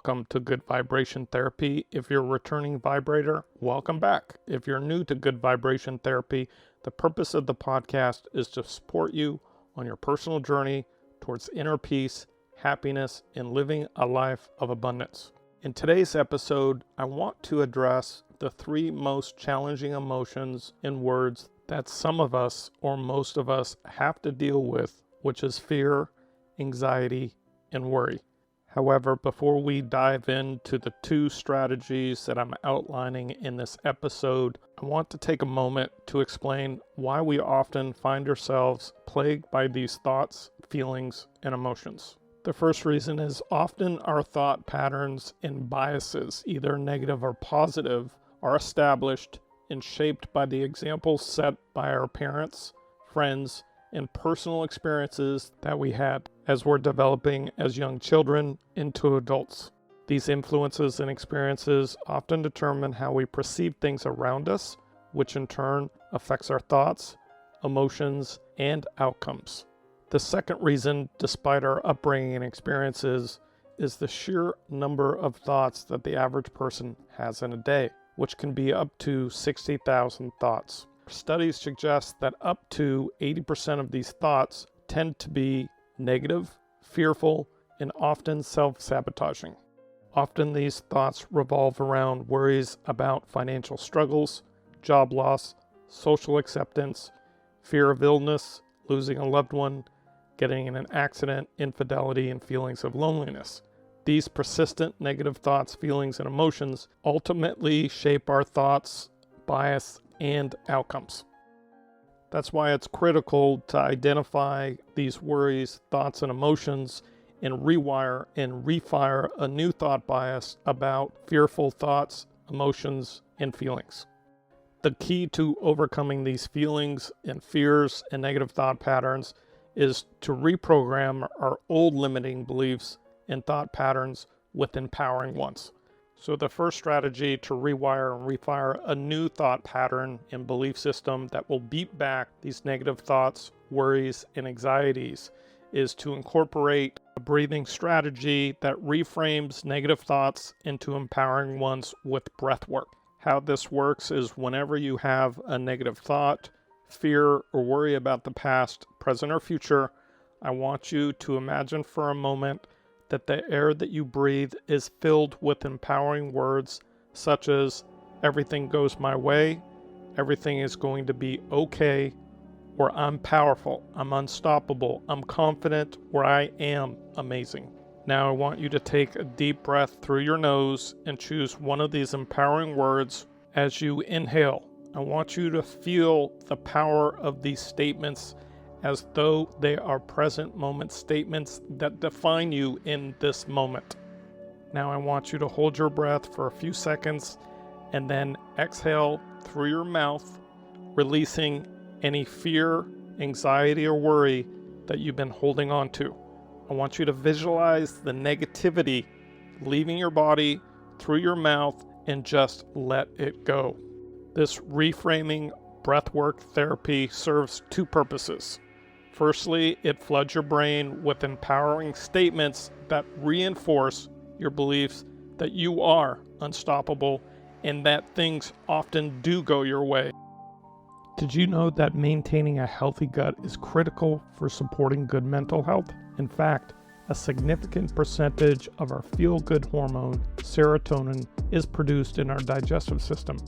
Welcome to Good Vibration Therapy. If you're a returning vibrator, welcome back. If you're new to Good Vibration Therapy, the purpose of the podcast is to support you on your personal journey towards inner peace, happiness, and living a life of abundance. In today's episode, I want to address the three most challenging emotions in words that some of us or most of us have to deal with, which is fear, anxiety, and worry. However, before we dive into the two strategies that I'm outlining in this episode, I want to take a moment to explain why we often find ourselves plagued by these thoughts, feelings, and emotions. The first reason is often our thought patterns and biases, either negative or positive, are established and shaped by the examples set by our parents, friends, and personal experiences that we had as we're developing as young children into adults. These influences and experiences often determine how we perceive things around us, which in turn affects our thoughts, emotions, and outcomes. The second reason, despite our upbringing and experiences, is the sheer number of thoughts that the average person has in a day, which can be up to 60,000 thoughts. Studies suggest that up to 80% of these thoughts tend to be negative, fearful, and often self-sabotaging. Often these thoughts revolve around worries about financial struggles, job loss, social acceptance, fear of illness, losing a loved one, getting in an accident, infidelity, and feelings of loneliness. These persistent negative thoughts, feelings, and emotions ultimately shape our thoughts, bias, and outcomes. That's why it's critical to identify these worries, thoughts, and emotions and rewire and refire a new thought bias about fearful thoughts, emotions, and feelings. The key to overcoming these feelings and fears and negative thought patterns is to reprogram our old limiting beliefs and thought patterns with empowering ones. So the first strategy to rewire and refire a new thought pattern and belief system that will beat back these negative thoughts, worries, and anxieties is to incorporate a breathing strategy that reframes negative thoughts into empowering ones with breath work. How this works is whenever you have a negative thought, fear, or worry about the past, present, or future, I want you to imagine for a moment that the air that you breathe is filled with empowering words such as everything goes my way, everything is going to be okay, or I'm powerful, I'm unstoppable, I'm confident, or I am amazing. Now I want you to take a deep breath through your nose and choose one of these empowering words as you inhale. I want you to feel the power of these statements as though they are present moment statements that define you in this moment. Now I want you to hold your breath for a few seconds and then exhale through your mouth, releasing any fear, anxiety, or worry that you've been holding on to. I want you to visualize the negativity leaving your body through your mouth and just let it go. This reframing breathwork therapy serves two purposes. Firstly, it floods your brain with empowering statements that reinforce your beliefs that you are unstoppable and that things often do go your way. Did you know that maintaining a healthy gut is critical for supporting good mental health? In fact, a significant percentage of our feel-good hormone, serotonin, is produced in our digestive system.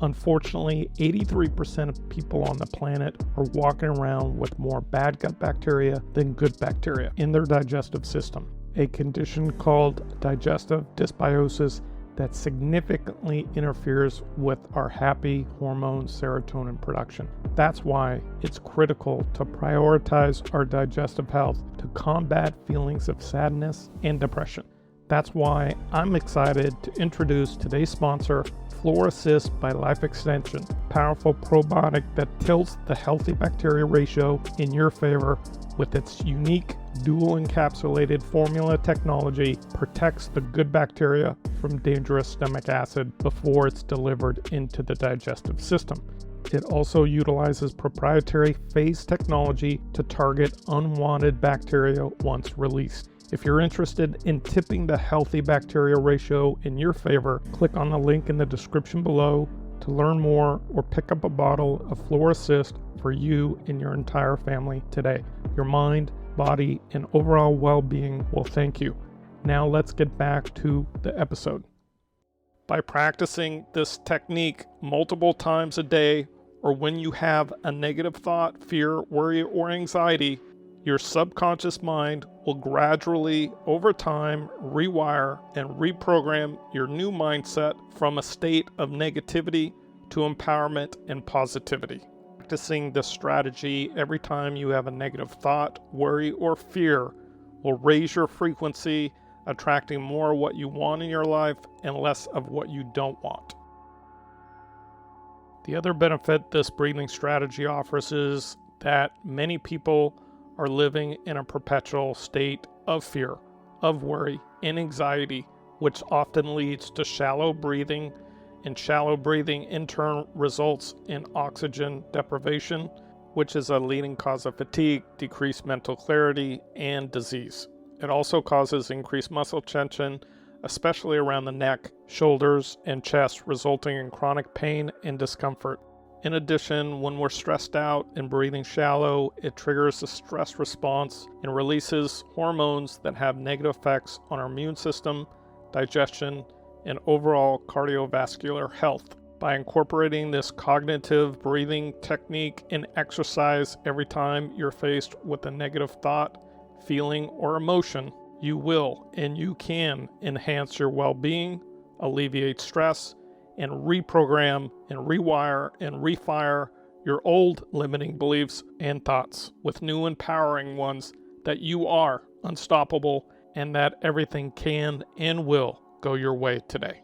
Unfortunately, 83% of people on the planet are walking around with more bad gut bacteria than good bacteria in their digestive system, a condition called digestive dysbiosis that significantly interferes with our happy hormone serotonin production. That's why it's critical to prioritize our digestive health to combat feelings of sadness and depression. That's why I'm excited to introduce today's sponsor, Flora Assist by Life Extension, powerful probiotic that tilts the healthy bacteria ratio in your favor with its unique dual encapsulated formula technology, protects the good bacteria from dangerous stomach acid before it's delivered into the digestive system. It also utilizes proprietary phase technology to target unwanted bacteria once released. If you're interested in tipping the healthy bacteria ratio in your favor, click on the link in the description below to learn more or pick up a bottle of Flora Assist for you and your entire family today. Your mind, body, and overall well-being will thank you. Now let's get back to the episode. By practicing this technique multiple times a day, or when you have a negative thought, fear, worry, or anxiety, your subconscious mind will gradually, over time, rewire and reprogram your new mindset from a state of negativity to empowerment and positivity. Practicing this strategy every time you have a negative thought, worry, or fear will raise your frequency, attracting more of what you want in your life and less of what you don't want. The other benefit this breathing strategy offers is that many people are living in a perpetual state of fear, of worry, and anxiety, which often leads to shallow breathing, and shallow breathing in turn results in oxygen deprivation, which is a leading cause of fatigue, decreased mental clarity, and disease. It also causes increased muscle tension, especially around the neck, shoulders, and chest, resulting in chronic pain and discomfort. In addition, when we're stressed out and breathing shallow, it triggers a stress response and releases hormones that have negative effects on our immune system, digestion, and overall cardiovascular health. By incorporating this cognitive breathing technique in exercise every time you're faced with a negative thought, feeling, or emotion, you will and you can enhance your well-being, alleviate stress, and reprogram and rewire and refire your old limiting beliefs and thoughts with new empowering ones that you are unstoppable and that everything can and will go your way today.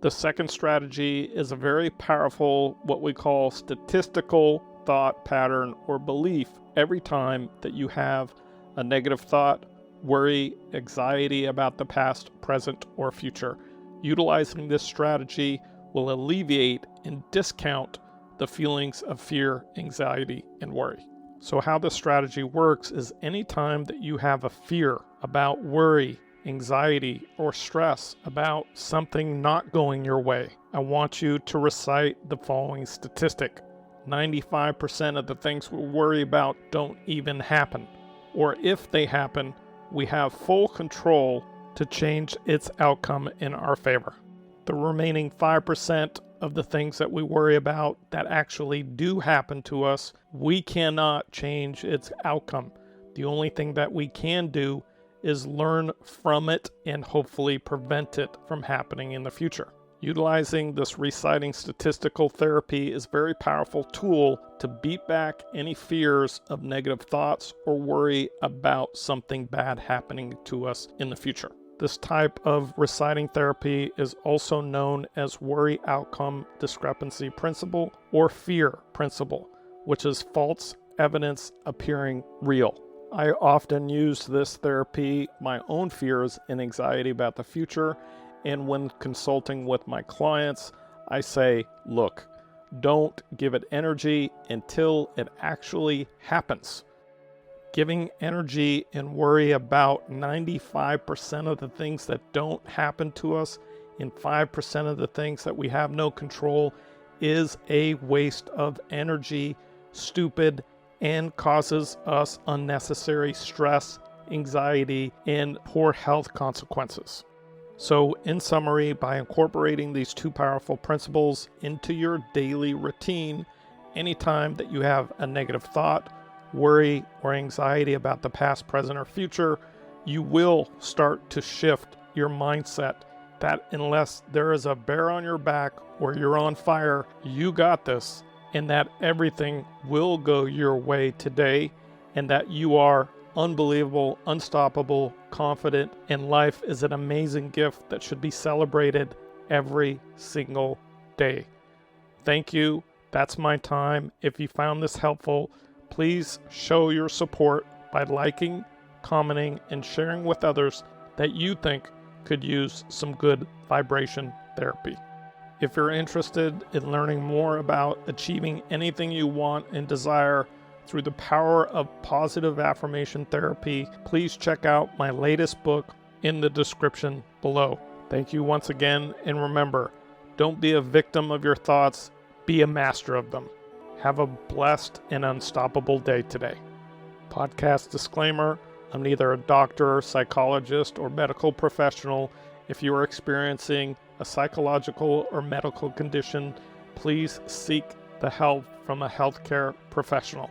The second strategy is a very powerful, what we call statistical thought pattern or belief every time that you have a negative thought, worry, anxiety about the past, present, or future. Utilizing this strategy will alleviate and discount the feelings of fear, anxiety, and worry. So how this strategy works is anytime that you have a fear about worry, anxiety, or stress about something not going your way, I want you to recite the following statistic. 95% of the things we worry about don't even happen. Or if they happen, we have full control to change its outcome in our favor. The remaining 5% of the things that we worry about that actually do happen to us, we cannot change its outcome. The only thing that we can do is learn from it and hopefully prevent it from happening in the future. Utilizing this reciting statistical therapy is a very powerful tool to beat back any fears of negative thoughts or worry about something bad happening to us in the future. This type of reciting therapy is also known as worry outcome discrepancy principle or fear principle, which is false evidence appearing real. I often use this therapy, my own fears and anxiety about the future, and when consulting with my clients, I say, look, don't give it energy until it actually happens. Giving energy and worry about 95% of the things that don't happen to us and 5% of the things that we have no control is a waste of energy, stupid, and causes us unnecessary stress, anxiety, and poor health consequences. So in summary, by incorporating these two powerful principles into your daily routine, anytime that you have a negative thought, worry, or anxiety about the past, present, or future, you will start to shift your mindset that unless there is a bear on your back or you're on fire, you got this, and that everything will go your way today, and that you are unbelievable, unstoppable, confident, and life is an amazing gift that should be celebrated every single day. Thank you. That's my time. If you found this helpful, please show your support by liking, commenting, and sharing with others that you think could use some good vibration therapy. If you're interested in learning more about achieving anything you want and desire, through the power of positive affirmation therapy, please check out my latest book in the description below. Thank you once again, and remember, don't be a victim of your thoughts, be a master of them. Have a blessed and unstoppable day today. Podcast disclaimer, I'm neither a doctor, psychologist, or medical professional. If you are experiencing a psychological or medical condition, please seek the help from a healthcare professional.